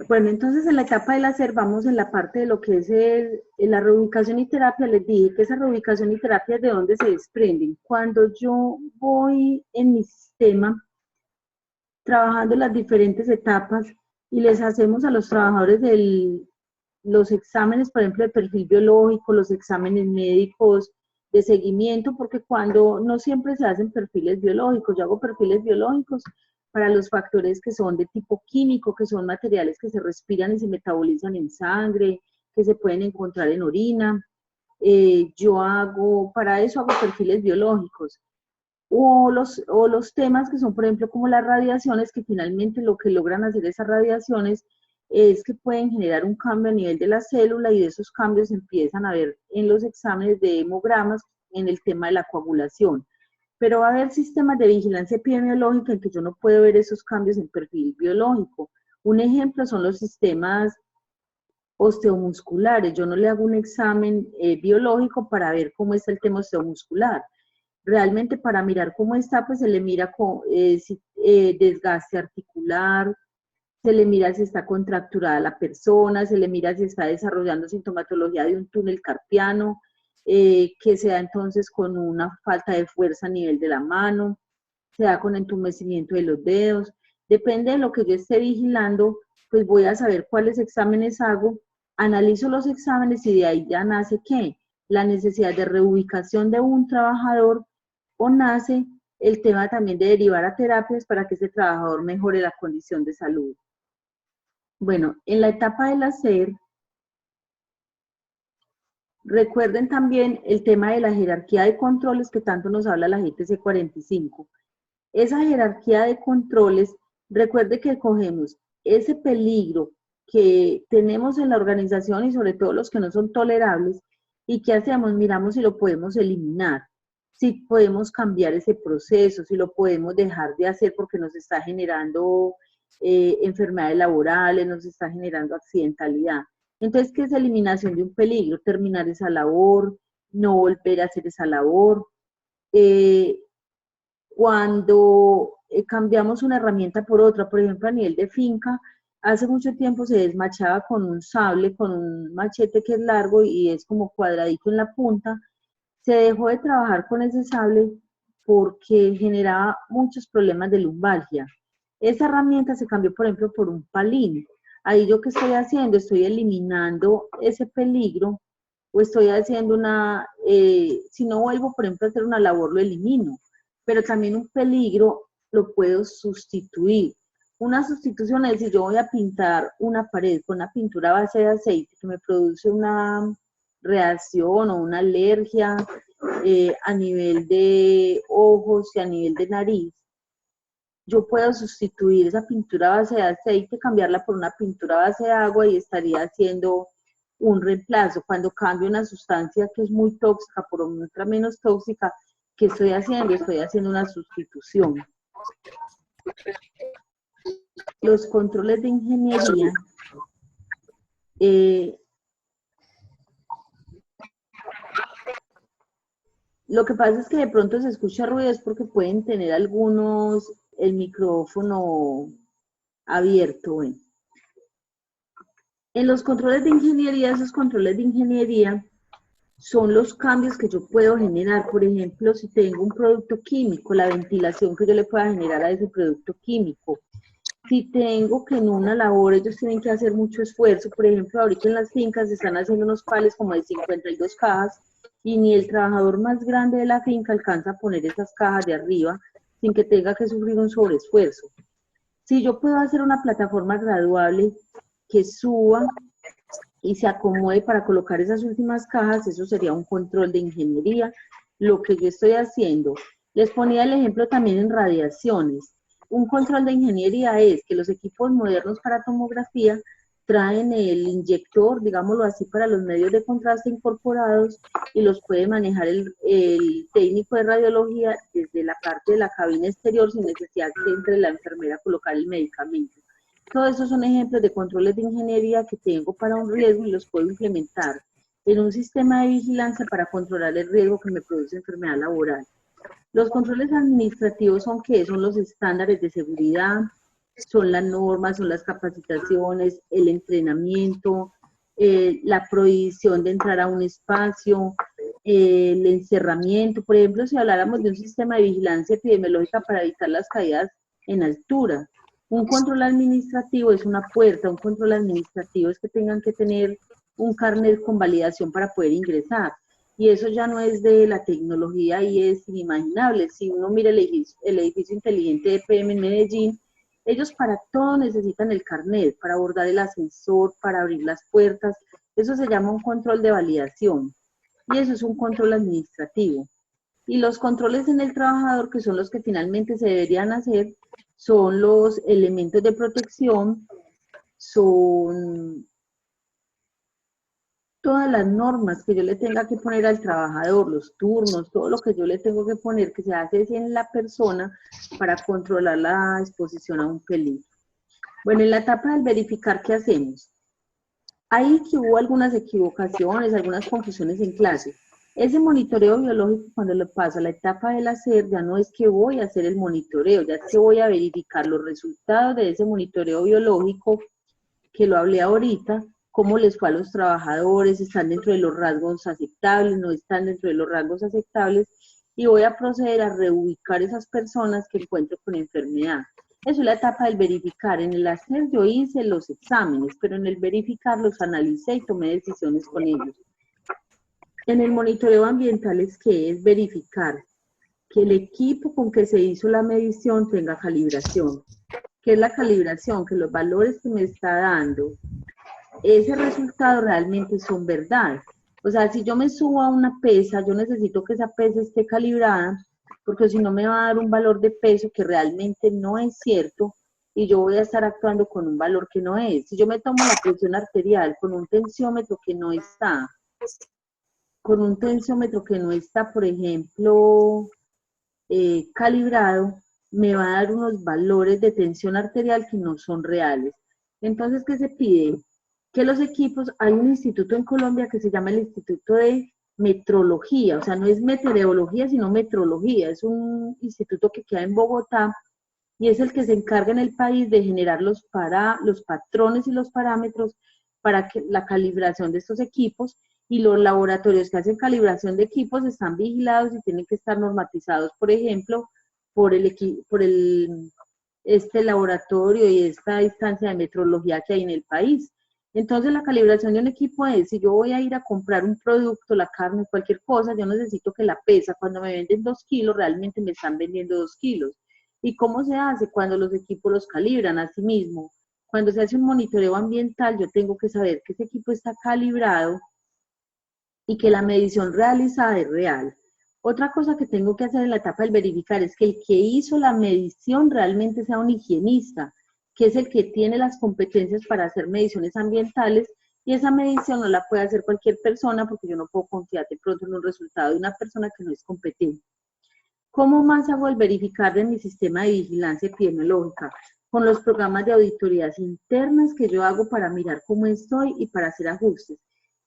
Bueno, entonces en la etapa del hacer vamos en la parte de lo que es la reubicación y terapia. Les dije que esa reubicación y terapia es de dónde se desprenden. Cuando yo voy en mi sistema trabajando las diferentes etapas y les hacemos a los trabajadores los exámenes, por ejemplo, de perfil biológico, los exámenes médicos de seguimiento, porque cuando no siempre se hacen perfiles biológicos, yo hago perfiles biológicos para los factores que son de tipo químico, que son materiales que se respiran y se metabolizan en sangre, que se pueden encontrar en orina. Para eso hago perfiles biológicos. O los temas que son, por ejemplo, como las radiaciones, que finalmente lo que logran hacer esas radiaciones es que pueden generar un cambio a nivel de la célula y de esos cambios se empiezan a ver en los exámenes de hemogramas en el tema de la coagulación. Pero va a haber sistemas de vigilancia epidemiológica en que yo no puedo ver esos cambios en perfil biológico. Un ejemplo son los sistemas osteomusculares. Yo no le hago un examen biológico para ver cómo está el tema osteomuscular. Realmente para mirar cómo está, pues se le mira desgaste articular, se le mira si está contracturada la persona, se le mira si está desarrollando sintomatología de un túnel carpiano, que se da entonces con una falta de fuerza a nivel de la mano, se da con entumecimiento de los dedos. Depende de lo que yo esté vigilando, pues voy a saber cuáles exámenes hago, analizo los exámenes y de ahí ya nace ¿qué? La necesidad de reubicación de un trabajador o nace el tema también de derivar a terapias para que ese trabajador mejore la condición de salud. Bueno, en la etapa del hacer, recuerden también el tema de la jerarquía de controles que tanto nos habla la GTC 45. Esa jerarquía de controles, recuerde que cogemos ese peligro que tenemos en la organización y sobre todo los que no son tolerables, y ¿qué hacemos? Miramos si lo podemos eliminar, si podemos cambiar ese proceso, si lo podemos dejar de hacer porque nos está generando enfermedades laborales, nos está generando accidentalidad. Entonces, ¿qué es eliminación de un peligro? Terminar esa labor, no volver a hacer esa labor. Cuando cambiamos una herramienta por otra, por ejemplo, a nivel de finca, hace mucho tiempo se desmachaba con un sable, con un machete que es largo y es como cuadradito en la punta. Se dejó de trabajar con ese sable porque generaba muchos problemas de lumbalgia. Esa herramienta se cambió, por ejemplo, por un palín. Ahí yo qué estoy haciendo, estoy eliminando ese peligro o estoy haciendo si no vuelvo, por ejemplo, a hacer una labor, lo elimino. Pero también un peligro lo puedo sustituir. Una sustitución es decir, yo voy a pintar una pared con una pintura a base de aceite que me produce una reacción o una alergia a nivel de ojos y a nivel de nariz. Yo puedo sustituir esa pintura a base de aceite, cambiarla por una pintura a base de agua y estaría haciendo un reemplazo. Cuando cambio una sustancia que es muy tóxica por otra menos tóxica, ¿qué estoy haciendo? Estoy haciendo una sustitución. Los controles de ingeniería lo que pasa es que de pronto se escucha ruido es porque pueden tener algunos el micrófono abierto. Bueno. En los controles de ingeniería, esos controles de ingeniería son los cambios que yo puedo generar. Por ejemplo, si tengo un producto químico, la ventilación que yo le pueda generar a ese producto químico. Si tengo que en una labor ellos tienen que hacer mucho esfuerzo, por ejemplo, ahorita en las fincas se están haciendo unos pales como de 52 cajas y ni el trabajador más grande de la finca alcanza a poner esas cajas de arriba sin que tenga que sufrir un sobreesfuerzo. Si yo puedo hacer una plataforma graduable que suba y se acomode para colocar esas últimas cajas, eso sería un control de ingeniería. Lo que yo estoy haciendo, les ponía el ejemplo también en radiaciones. Un control de ingeniería es que los equipos modernos para tomografía traen el inyector, digámoslo así, para los medios de contraste incorporados y los puede manejar el técnico de radiología desde la parte de la cabina exterior sin necesidad que entre la enfermera a colocar el medicamento. Todos esos son ejemplos de controles de ingeniería que tengo para un riesgo y los puedo implementar en un sistema de vigilancia para controlar el riesgo que me produce enfermedad laboral. Los controles administrativos son ¿qué? Son los estándares de seguridad, son las normas, son las capacitaciones, el entrenamiento, la prohibición de entrar a un espacio, el encerramiento. Por ejemplo, si habláramos de un sistema de vigilancia epidemiológica para evitar las caídas en altura, un control administrativo es una puerta, un control administrativo es que tengan que tener un carnet con validación para poder ingresar. Y eso ya no es de la tecnología y es inimaginable. Si uno mira el edificio inteligente de EPM en Medellín, ellos para todo necesitan el carnet, para abordar el ascensor, para abrir las puertas. Eso se llama un control de validación y eso es un control administrativo. Y los controles en el trabajador, que son los que finalmente se deberían hacer, son los elementos de protección, son todas las normas que yo le tenga que poner al trabajador, los turnos, todo lo que yo le tengo que poner, que se hace en la persona para controlar la exposición a un peligro. Bueno, en la etapa del verificar, ¿qué hacemos? Ahí que hubo algunas equivocaciones, algunas confusiones en clase. Ese monitoreo biológico, cuando lo paso a la etapa del hacer, ya no es que voy a hacer el monitoreo, ya es que voy a verificar los resultados de ese monitoreo biológico, que lo hablé ahorita, cómo les fue a los trabajadores, están dentro de los rasgos aceptables, no están dentro de los rasgos aceptables, y voy a proceder a reubicar esas personas que encuentro con enfermedad. Eso es la etapa del verificar. En el hacer yo hice los exámenes, pero en el verificar los analicé y tomé decisiones con ellos. En el monitoreo ambiental es que es verificar que el equipo con que se hizo la medición tenga calibración. ¿Qué es la calibración? Que los valores que me está dando ese resultado realmente son verdad. O sea, si yo me subo a una pesa, yo necesito que esa pesa esté calibrada, porque si no me va a dar un valor de peso que realmente no es cierto y yo voy a estar actuando con un valor que no es. Si yo me tomo la presión arterial con un tensiómetro que no está, por ejemplo, calibrado, me va a dar unos valores de tensión arterial que no son reales. Entonces, ¿qué se pide? Que los equipos, hay un instituto en Colombia que se llama el Instituto de Metrología, o sea, no es meteorología, sino metrología, es un instituto que queda en Bogotá y es el que se encarga en el país de generar los patrones y los parámetros para que la calibración de estos equipos, y los laboratorios que hacen calibración de equipos están vigilados y tienen que estar normatizados, por ejemplo, por este laboratorio y esta instancia de metrología que hay en el país. Entonces la calibración de un equipo es, si yo voy a ir a comprar un producto, la carne, cualquier cosa, yo necesito que la pesa, cuando me venden 2 kilos, realmente me están vendiendo 2 kilos. ¿Y cómo se hace? Cuando los equipos los calibran a sí mismo. Cuando se hace un monitoreo ambiental, yo tengo que saber que ese equipo está calibrado y que la medición realizada es real. Otra cosa que tengo que hacer en la etapa del verificar es que el que hizo la medición realmente sea un higienista, que es el que tiene las competencias para hacer mediciones ambientales, y esa medición no la puede hacer cualquier persona porque yo no puedo confiar de pronto en un resultado de una persona que no es competente. ¿Cómo más hago el verificar de mi sistema de vigilancia epidemiológica? Con los programas de auditorías internas que yo hago para mirar cómo estoy y para hacer ajustes.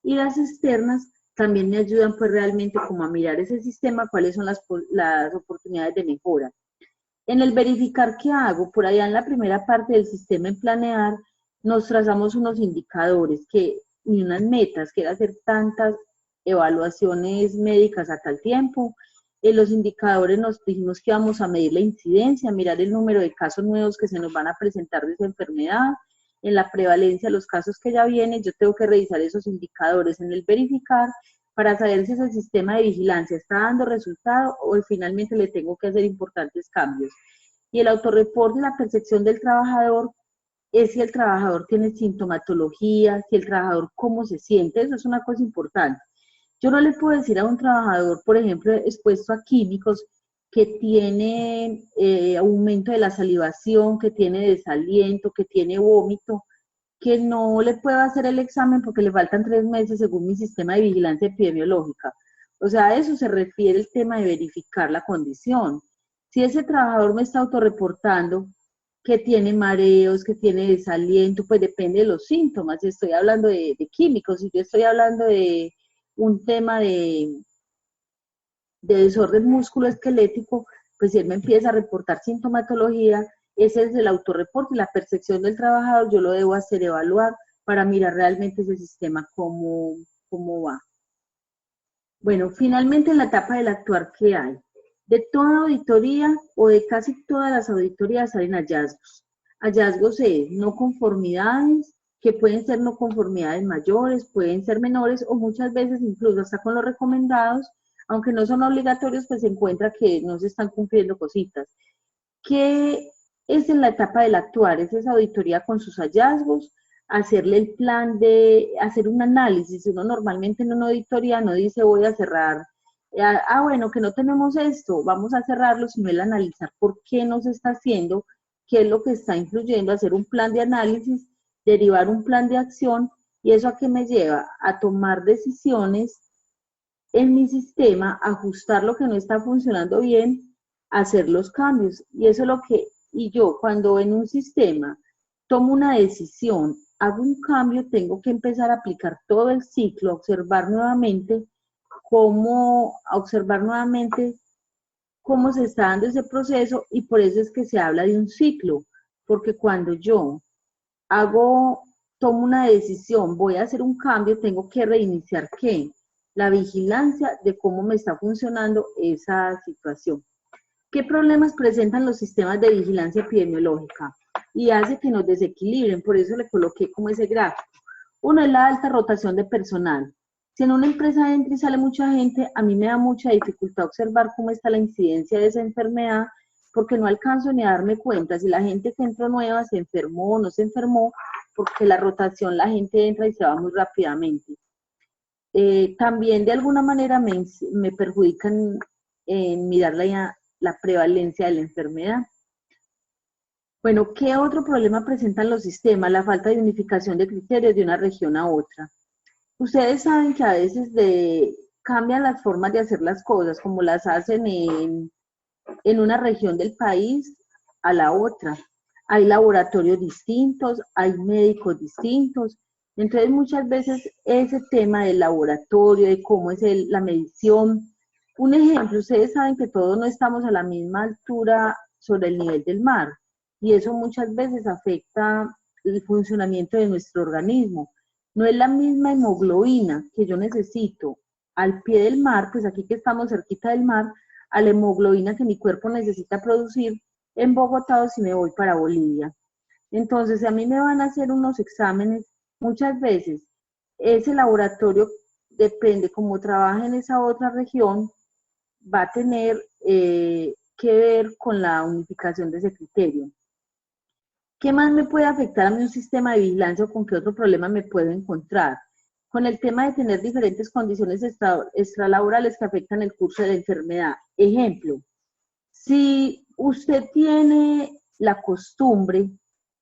Y las externas también me ayudan pues realmente como a mirar ese sistema, cuáles son las oportunidades de mejora. En el verificar qué hago, por allá en la primera parte del sistema en planear, nos trazamos unos indicadores y unas metas, que era hacer tantas evaluaciones médicas a tal tiempo. En los indicadores nos dijimos que íbamos a medir la incidencia, mirar el número de casos nuevos que se nos van a presentar de esa enfermedad. En la prevalencia, los casos que ya vienen, yo tengo que revisar esos indicadores en el verificar para saber si ese sistema de vigilancia está dando resultado o finalmente le tengo que hacer importantes cambios. Y el autorreporte, la percepción del trabajador, es si el trabajador tiene sintomatología, si el trabajador cómo se siente, eso es una cosa importante. Yo no le puedo decir a un trabajador, por ejemplo, expuesto a químicos, que tiene aumento de la salivación, que tiene desaliento, que tiene vómito, que no le puedo hacer el examen porque le faltan 3 meses según mi sistema de vigilancia epidemiológica. O sea, a eso se refiere el tema de verificar la condición. Si ese trabajador me está autorreportando que tiene mareos, que tiene desaliento, pues depende de los síntomas. Si estoy hablando de químicos, si yo estoy hablando de un tema de desorden musculoesquelético, pues si él me empieza a reportar sintomatología, Ese es el autorreporte, la percepción del trabajador, yo lo debo hacer evaluar para mirar realmente ese sistema cómo va. Bueno, finalmente en la etapa del actuar, ¿qué hay? De toda auditoría o de casi todas las auditorías salen hallazgos. Hallazgos es no conformidades, que pueden ser no conformidades mayores, pueden ser menores o muchas veces incluso hasta con los recomendados, aunque no son obligatorios, pues se encuentra que no se están cumpliendo cositas. ¿Qué es en la etapa del actuar? Es esa auditoría con sus hallazgos, hacerle el plan de, hacer un análisis. Uno normalmente en una auditoría no dice voy a cerrar, bueno, que no tenemos esto, vamos a cerrarlo, sino el analizar por qué no se está haciendo, qué es lo que está influyendo, hacer un plan de análisis, derivar un plan de acción, y eso a qué me lleva a tomar decisiones en mi sistema, ajustar lo que no está funcionando bien, hacer los cambios. Y eso es lo que, y yo cuando en un sistema tomo una decisión, hago un cambio, tengo que empezar a aplicar todo el ciclo, observar nuevamente cómo se está dando ese proceso, y por eso es que se habla de un ciclo, porque cuando yo tomo una decisión, voy a hacer un cambio, tengo que reiniciar ¿qué? La vigilancia de cómo me está funcionando esa situación. ¿Qué problemas presentan los sistemas de vigilancia epidemiológica? Y hace que nos desequilibren, por eso le coloqué como ese gráfico. Uno es la alta rotación de personal. Si en una empresa entra y sale mucha gente, a mí me da mucha dificultad observar cómo está la incidencia de esa enfermedad, porque no alcanzo ni a darme cuenta si la gente que entró nueva se enfermó o no se enfermó, porque la rotación, la gente entra y se va muy rápidamente. También de alguna manera me perjudican en mirar la prevalencia de la enfermedad. Bueno, ¿qué otro problema presentan los sistemas? La falta de unificación de criterios de una región a otra. Ustedes saben que a veces cambian las formas de hacer las cosas, como las hacen en una región del país a la otra. Hay laboratorios distintos, hay médicos distintos. Entonces muchas veces ese tema del laboratorio, de cómo es la medición. Un ejemplo, ustedes saben que todos no estamos a la misma altura sobre el nivel del mar, y eso muchas veces afecta el funcionamiento de nuestro organismo. No es la misma hemoglobina que yo necesito al pie del mar, pues aquí que estamos cerquita del mar, a la hemoglobina que mi cuerpo necesita producir en Bogotá o si me voy para Bolivia. Entonces, si a mí me van a hacer unos exámenes, muchas veces ese laboratorio, depende cómo trabaja en esa otra región, va a tener que ver con la unificación de ese criterio. ¿Qué más me puede afectar a mí un sistema de vigilancia o con qué otro problema me puedo encontrar? Con el tema de tener diferentes condiciones extralaborales que afectan el curso de la enfermedad. Ejemplo, si usted tiene la costumbre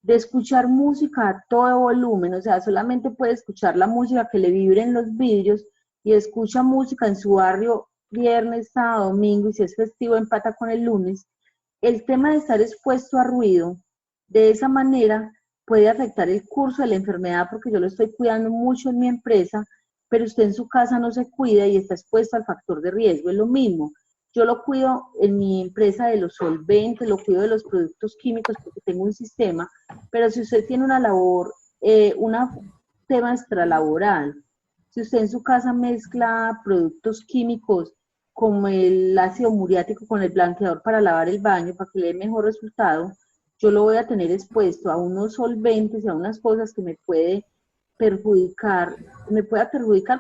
de escuchar música a todo volumen, o sea, solamente puede escuchar la música que le vibre en los vidrios y escucha música en su barrio viernes, sábado, domingo, y si es festivo empata con el lunes, el tema de estar expuesto a ruido de esa manera puede afectar el curso de la enfermedad, porque yo lo estoy cuidando mucho en mi empresa, pero usted en su casa no se cuida y está expuesto al factor de riesgo. Es lo mismo. Yo lo cuido en mi empresa de los solventes, lo cuido de los productos químicos porque tengo un sistema, pero si usted tiene una labor, un tema extralaboral, si usted en su casa mezcla productos químicos como el ácido muriático con el blanqueador para lavar el baño, para que le dé mejor resultado, yo lo voy a tener expuesto a unos solventes y a unas cosas que me pueda perjudicar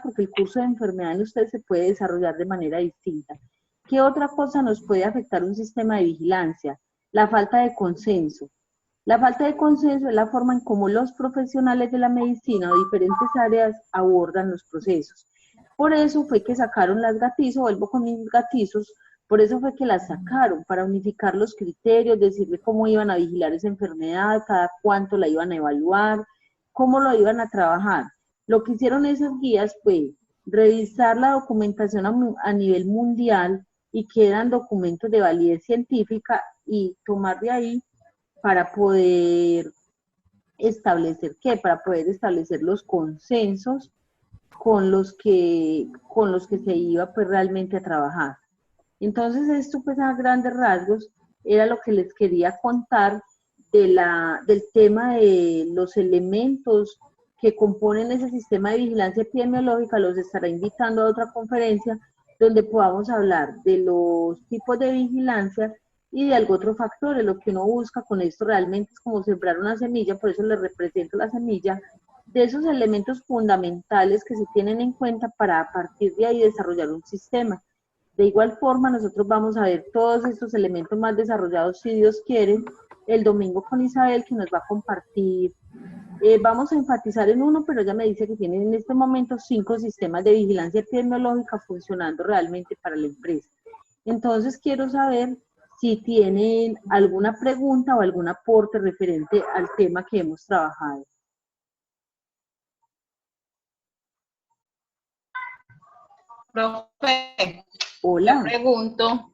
porque el curso de enfermedad en usted se puede desarrollar de manera distinta. ¿Qué otra cosa nos puede afectar un sistema de vigilancia? La falta de consenso. La falta de consenso es la forma en cómo los profesionales de la medicina o diferentes áreas abordan los procesos. Por eso fue que sacaron las gatizos, vuelvo con mis gatizos, por eso fue que las sacaron, para unificar los criterios, decirle cómo iban a vigilar esa enfermedad, cada cuánto la iban a evaluar, cómo lo iban a trabajar. Lo que hicieron esas guías fue revisar la documentación a nivel mundial y quedan documentos de validez científica y tomar de ahí para poder establecer ¿qué? Para poder establecer los consensos con los que se iba pues realmente a trabajar. Entonces esto pues a grandes rasgos era lo que les quería contar del tema de los elementos que componen ese sistema de vigilancia epidemiológica, los estará invitando a otra conferencia donde podamos hablar de los tipos de vigilancia y de algo otro factores. Lo que uno busca con esto realmente es como sembrar una semilla, por eso les represento la semilla, de esos elementos fundamentales que se tienen en cuenta para a partir de ahí desarrollar un sistema. De igual forma, nosotros vamos a ver todos estos elementos más desarrollados, si Dios quiere, el domingo con Isabel, que nos va a compartir. Vamos a enfatizar en uno, pero ella me dice que tienen en este momento 5 sistemas de vigilancia epidemiológica funcionando realmente para la empresa. Entonces, quiero saber si tienen alguna pregunta o algún aporte referente al tema que hemos trabajado. Profe, Hola. le pregunto,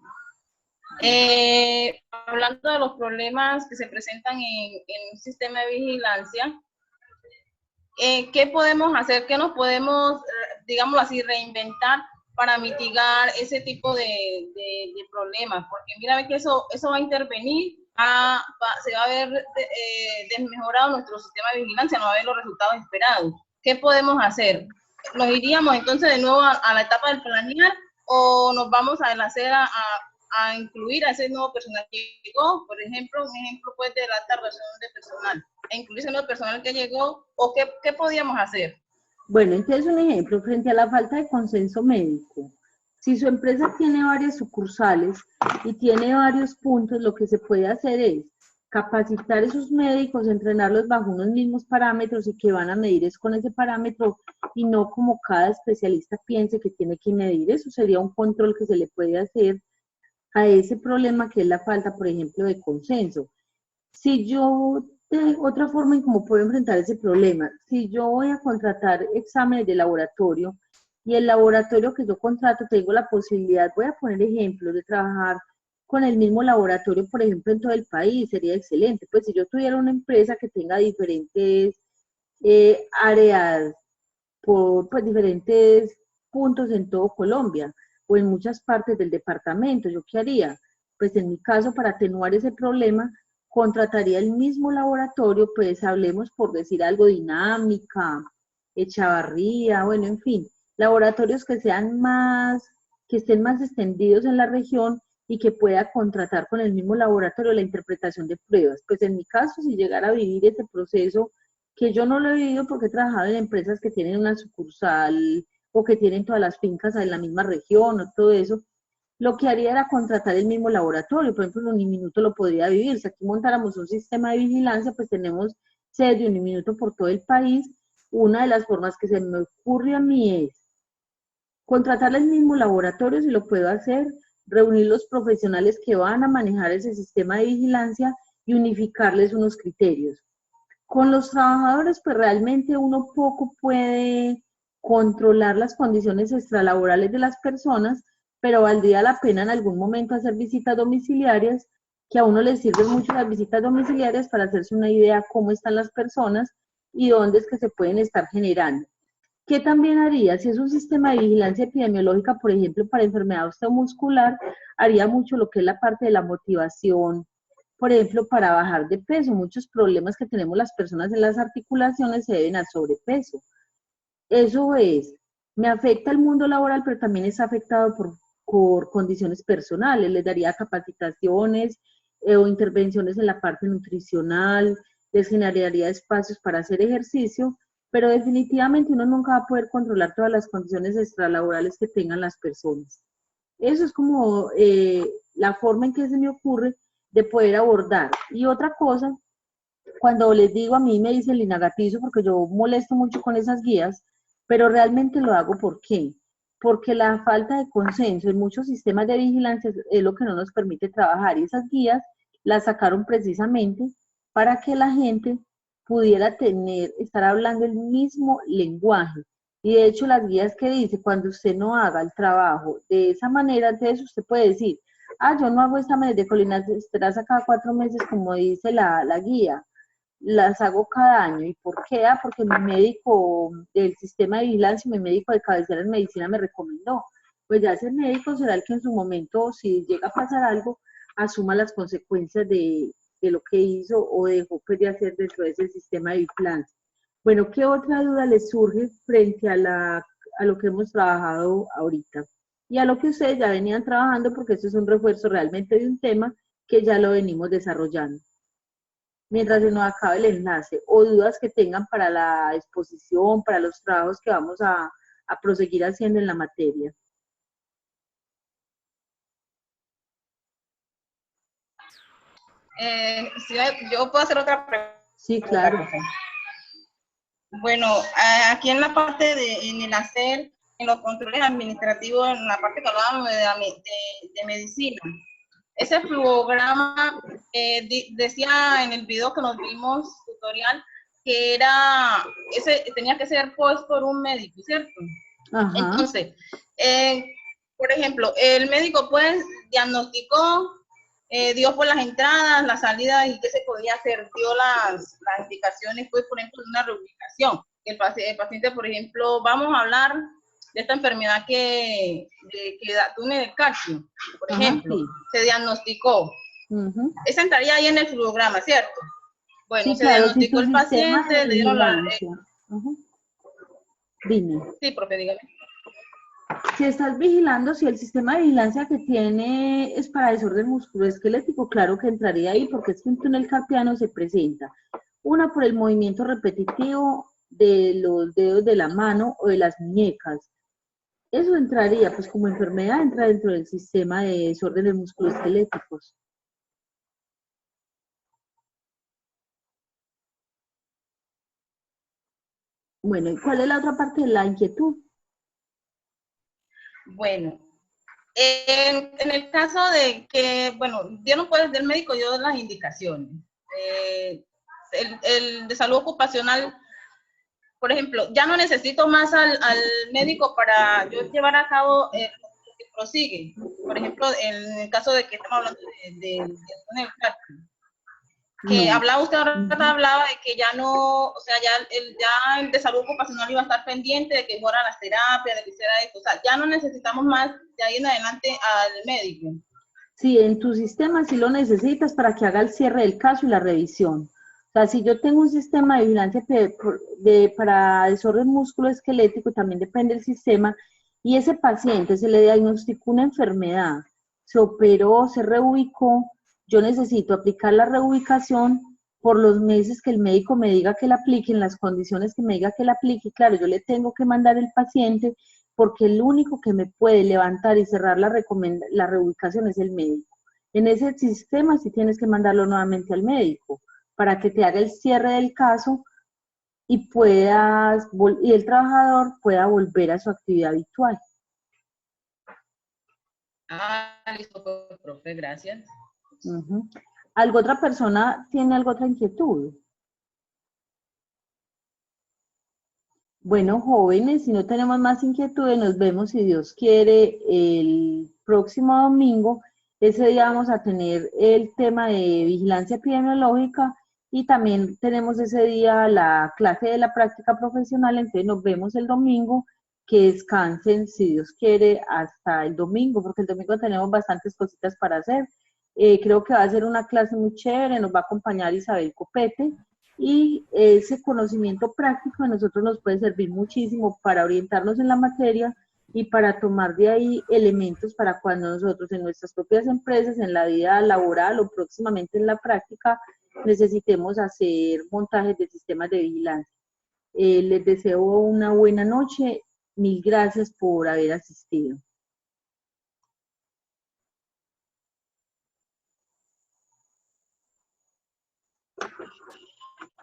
hablando de los problemas que se presentan en un sistema de vigilancia, ¿qué podemos hacer? ¿Qué nos podemos, digamos así, reinventar para mitigar ese tipo de problemas? Porque mira que eso va a intervenir, se va a ver desmejorado nuestro sistema de vigilancia, no va a haber los resultados esperados. ¿Qué podemos hacer? ¿Nos iríamos entonces de nuevo a la etapa del planear o nos vamos a hacer a incluir a ese nuevo personal que llegó? Por ejemplo, un ejemplo pues de la alta relación de personal, e incluir ese nuevo personal que llegó, o qué podíamos hacer. Bueno, entonces un ejemplo, frente a la falta de consenso médico, si su empresa tiene varias sucursales y tiene varios puntos, lo que se puede hacer es capacitar a esos médicos, entrenarlos bajo unos mismos parámetros y que van a medir es con ese parámetro y no como cada especialista piense que tiene que medir. Eso sería un control que se le puede hacer a ese problema que es la falta, por ejemplo, de consenso. Si yo, otra forma en cómo puedo enfrentar ese problema, si yo voy a contratar exámenes de laboratorio y el laboratorio que yo contrato tengo la posibilidad, voy a poner ejemplos, de trabajar con el mismo laboratorio, por ejemplo, en todo el país, sería excelente. Pues si yo tuviera una empresa que tenga diferentes áreas, por pues, diferentes puntos en todo Colombia o en muchas partes del departamento, ¿yo qué haría? Pues en mi caso, para atenuar ese problema, contrataría el mismo laboratorio, pues hablemos por decir algo, Dinámica, Echavarría, bueno, en fin, laboratorios que sean más, que estén más extendidos en la región y que pueda contratar con el mismo laboratorio la interpretación de pruebas. Pues en mi caso, si llegara a vivir ese proceso, que yo no lo he vivido porque he trabajado en empresas que tienen una sucursal o que tienen todas las fincas en la misma región o todo eso, lo que haría era contratar el mismo laboratorio. Por ejemplo, en Uniminuto lo podría vivir. Si aquí montáramos un sistema de vigilancia, pues tenemos sede de Uniminuto por todo el país. Una de las formas que se me ocurre a mí es contratar el mismo laboratorio, si lo puedo hacer, reunir los profesionales que van a manejar ese sistema de vigilancia y unificarles unos criterios. Con los trabajadores, pues realmente uno poco puede controlar las condiciones extralaborales de las personas, pero valdría la pena en algún momento hacer visitas domiciliarias, que a uno le sirven mucho las visitas domiciliarias para hacerse una idea cómo están las personas y dónde es que se pueden estar generando. ¿Qué también haría? Si es un sistema de vigilancia epidemiológica, por ejemplo, para enfermedad osteomuscular, haría mucho lo que es la parte de la motivación, por ejemplo, para bajar de peso. Muchos problemas que tenemos las personas en las articulaciones se deben al sobrepeso. Eso es, me afecta el mundo laboral, pero también es afectado por condiciones personales. Les daría capacitaciones o intervenciones en la parte nutricional, les generaría espacios para hacer ejercicio, pero definitivamente uno nunca va a poder controlar todas las condiciones extralaborales que tengan las personas. Eso es como la forma en que se me ocurre de poder abordar. Y otra cosa, cuando les digo, a mí me dicen linagatizo porque yo molesto mucho con esas guías, pero realmente lo hago ¿por qué? Porque la falta de consenso en muchos sistemas de vigilancia es lo que no nos permite trabajar, y esas guías las sacaron precisamente para que la gente pudiera estar hablando el mismo lenguaje. Y de hecho las guías que dice, cuando usted no haga el trabajo de esa manera, entonces usted puede decir, yo no hago exámenes de colinasteraza cada 4 meses como dice la guía, las hago cada año. ¿Y por qué? Porque mi médico del sistema de vigilancia, mi médico de cabecera en medicina me recomendó. Pues ya ese médico será el que en su momento, si llega a pasar algo, asuma las consecuencias de lo que hizo o dejó pues, de hacer dentro de ese sistema de vigilancia. Bueno, ¿qué otra duda les surge frente a lo que hemos trabajado ahorita? Y a lo que ustedes ya venían trabajando, porque esto es un refuerzo realmente de un tema que ya lo venimos desarrollando. Mientras se nos acabe el enlace, o dudas que tengan para la exposición, para los trabajos que vamos a proseguir haciendo en la materia. Si yo puedo hacer otra pregunta. Sí, claro. Bueno, aquí en la parte en el hacer, en los controles administrativos, en la parte que hablábamos de medicina, ese flugograma decía en el video que nos vimos tutorial que tenía que ser puesto por un médico, ¿cierto? Ajá. Entonces, por ejemplo, el médico pues diagnosticó, dio por las entradas, las salidas y qué se podía hacer, dio las indicaciones, pues, por ejemplo, de una reubicación. El paciente, por ejemplo, vamos a hablar de esta enfermedad que túnel del calcio, por ejemplo, sí. Se diagnosticó. Esa entraría ahí en el flugograma, ¿cierto? Bueno, sí, se claro, diagnosticó el paciente, le dieron la... Dime. Sí, profe, dígame. Si estás vigilando, si el sistema de vigilancia que tiene es para desorden musculoesquelético, claro que entraría ahí porque es que un túnel carpiano se presenta. Una por el movimiento repetitivo de los dedos de la mano o de las muñecas. Eso entraría, pues como enfermedad, entra dentro del sistema de desórdenes musculoesqueléticos. Bueno, ¿y cuál es la otra parte de la inquietud? Bueno, en el caso de que, bueno, yo no puedo, el médico dio las indicaciones. El de salud ocupacional, por ejemplo, ya no necesito más al médico para yo llevar a cabo lo que prosigue. Por ejemplo, en el caso de que estamos hablando de que no. Hablaba usted hablaba de que ya no, o sea, ya el de salud ocupacional iba a estar pendiente de que fuera las terapias, de que hiciera esto, o sea, ya no necesitamos más de ahí en adelante al médico. Sí, en tu sistema sí lo necesitas para que haga el cierre del caso y la revisión. O sea, si yo tengo un sistema de vigilancia para desorden musculoesquelético, también depende del sistema, y ese paciente se le diagnosticó una enfermedad, se operó, se reubicó, yo necesito aplicar la reubicación por los meses que el médico me diga que la aplique, en las condiciones que me diga que la aplique. Claro, yo le tengo que mandar el paciente porque el único que me puede levantar y cerrar la reubicación es el médico. En ese sistema sí tienes que mandarlo nuevamente al médico para que te haga el cierre del caso y el trabajador pueda volver a su actividad habitual. Listo, profe, gracias. ¿Algo otra persona tiene otra inquietud? Bueno, jóvenes, si no tenemos más inquietudes, nos vemos, si Dios quiere, el próximo domingo. Ese día vamos a tener el tema de vigilancia epidemiológica y también tenemos ese día la clase de la práctica profesional, entonces nos vemos el domingo. Que descansen, si Dios quiere, hasta el domingo, porque el domingo tenemos bastantes cositas para hacer. Creo que va a ser una clase muy chévere, nos va a acompañar Isabel Copete, y ese conocimiento práctico de nosotros nos puede servir muchísimo para orientarnos en la materia y para tomar de ahí elementos para cuando nosotros en nuestras propias empresas, en la vida laboral o próximamente en la práctica, necesitemos hacer montajes de sistemas de vigilancia. Les deseo una buena noche. Mil gracias por haber asistido.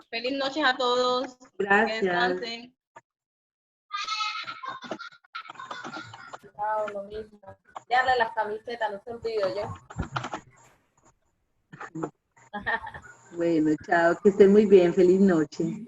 Feliz noche a todos. Gracias. Que descansen. Chao, lo mismo. Darle las camisetas, no se olvide yo. Bueno, chao, que estén muy bien. Feliz noche.